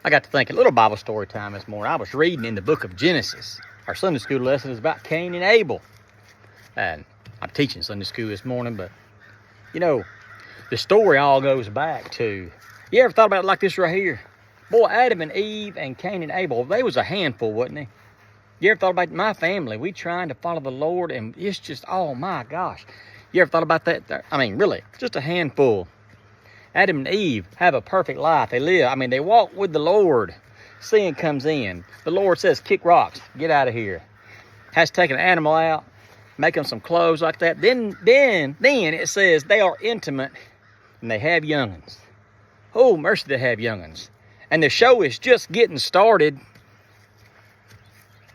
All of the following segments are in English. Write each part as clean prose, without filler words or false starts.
I got to thinking, a little Bible story time this morning. I was reading in the book of Genesis. Our Sunday school lesson is about Cain and Abel. And I'm teaching Sunday school this morning, but, you know, the story all goes back to, you ever thought about it like this right here? Boy, Adam and Eve and Cain and Abel, they was a handful, wasn't they? You ever thought about my family? We trying to follow the Lord, and it's just, oh my gosh. You ever thought about that? I mean, really, just a handful. Adam and Eve have a perfect life. They live, I mean, they walk with the Lord. Sin comes in. The Lord says, kick rocks, get out of here. Has to take an animal out, make them some clothes like that. Then it says they are intimate and they have young'uns. Oh, mercy, they have young'uns. And the show is just getting started.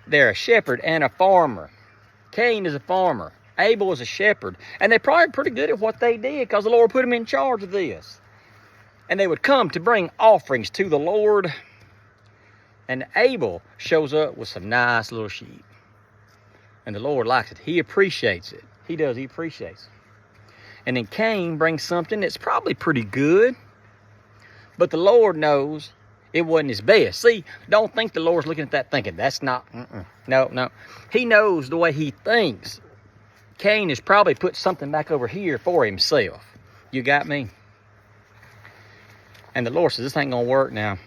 They're a shepherd and a farmer. Cain is a farmer. Abel is a shepherd. And they're probably pretty good at what they did because the Lord put them in charge of this. And they would come to bring offerings to the Lord. And Abel shows up with some nice little sheep. And the Lord likes it. He appreciates it. He does. He appreciates it. And then Cain brings something that's probably pretty good. But the Lord knows it wasn't his best. See, don't think the Lord's looking at that thinking, that's not, no. He knows the way he thinks. Cain has probably put something back over here for himself. You got me? And the Lord says, this ain't going to work now.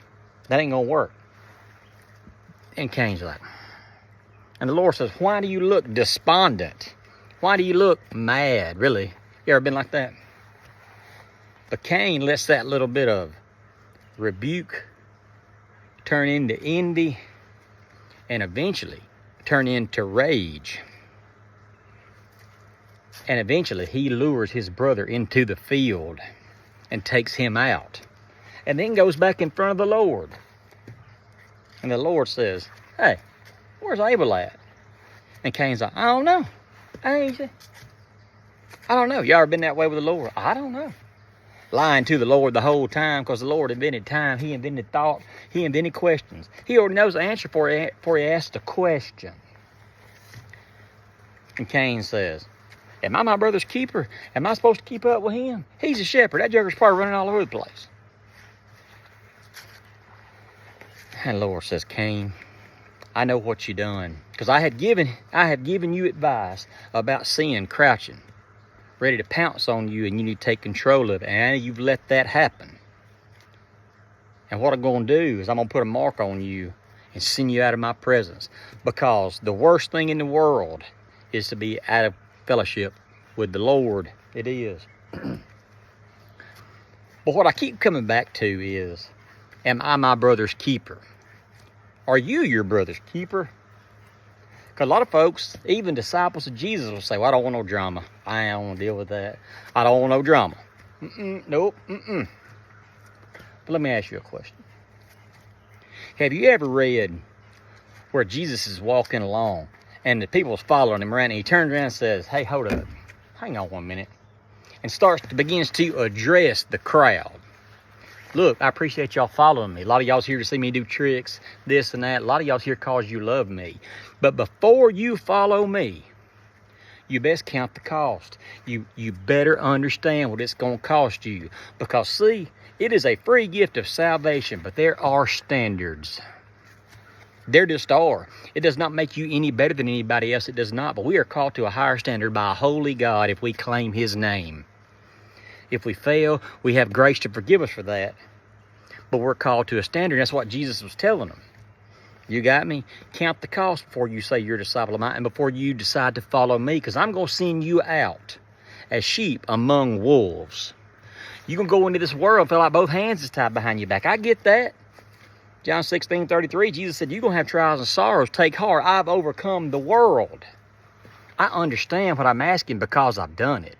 That ain't going to work. And Cain's like, and the Lord says, why do you look despondent? Why do you look mad, really? You ever been like that? But Cain lets that little bit of rebuke turn into envy and eventually turn into rage. And eventually he lures his brother into the field and takes him out. And then goes back in front of the Lord. And the Lord says, hey, where's Abel at? And Cain's like, I don't know. I don't know. You ever been that way with the Lord? I don't know. Lying to the Lord the whole time because the Lord invented time. He invented thought. He invented questions. He already knows the answer before he asks the question. And Cain says, am I my brother's keeper? Am I supposed to keep up with him? He's a shepherd. That joker's probably running all over the place. And the Lord says, Cain, I know what you done. Because I have given you advice about sin crouching, ready to pounce on you, and you need to take control of it. And you've let that happen. And what I'm going to do is I'm going to put a mark on you and send you out of my presence. Because the worst thing in the world is to be out of fellowship with the Lord. It is. But what I keep coming back to is, am I my brother's keeper? Are you your brother's keeper? Because a lot of folks, even disciples of Jesus, will say, well, I don't want no drama. I don't want to deal with that. I don't want no drama. Nope. But let me ask you a question. Have you ever read where Jesus is walking along and the people's following him around, and he turns around and says, hey, hold up. Hang on 1 minute. And begins to address the crowd. Look, I appreciate y'all following me. A lot of y'all's here to see me do tricks, this and that. A lot of y'all's here because you love me. But before you follow me, you best count the cost. You better understand what it's going to cost you. Because, see, it is a free gift of salvation, but there are standards. There just are. It does not make you any better than anybody else. It does not. But we are called to a higher standard by a holy God if we claim his name. If we fail, we have grace to forgive us for that. But we're called to a standard. That's what Jesus was telling them. You got me? Count the cost before you say you're a disciple of mine and before you decide to follow me, because I'm going to send you out as sheep among wolves. You're going to go into this world and feel like both hands is tied behind your back. I get that. John 16:33, Jesus said, you're going to have trials and sorrows. Take heart. I've overcome the world. I understand what I'm asking because I've done it.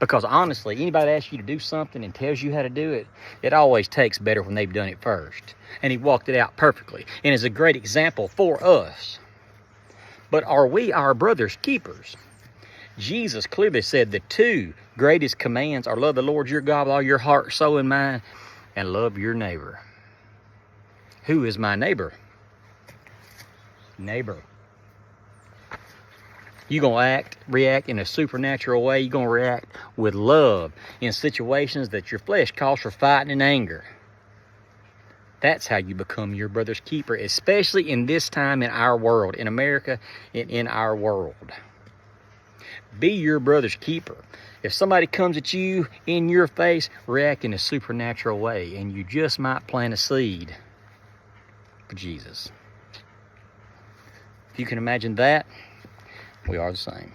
Because honestly, anybody that asks you to do something and tells you how to do it, it always takes better when they've done it first. And he walked it out perfectly and is a great example for us. But are we our brother's keepers? Jesus clearly said the two greatest commands are love the Lord your God with all your heart, soul, and mind, and love your neighbor. Who is my neighbor? Neighbor. You're going to react in a supernatural way. You're going to react with love in situations that your flesh calls for fighting and anger. That's how you become your brother's keeper, especially in this time in our world, in America, in our world. Be your brother's keeper. If somebody comes at you in your face, react in a supernatural way, and you just might plant a seed for Jesus. If you can imagine that, we are the same.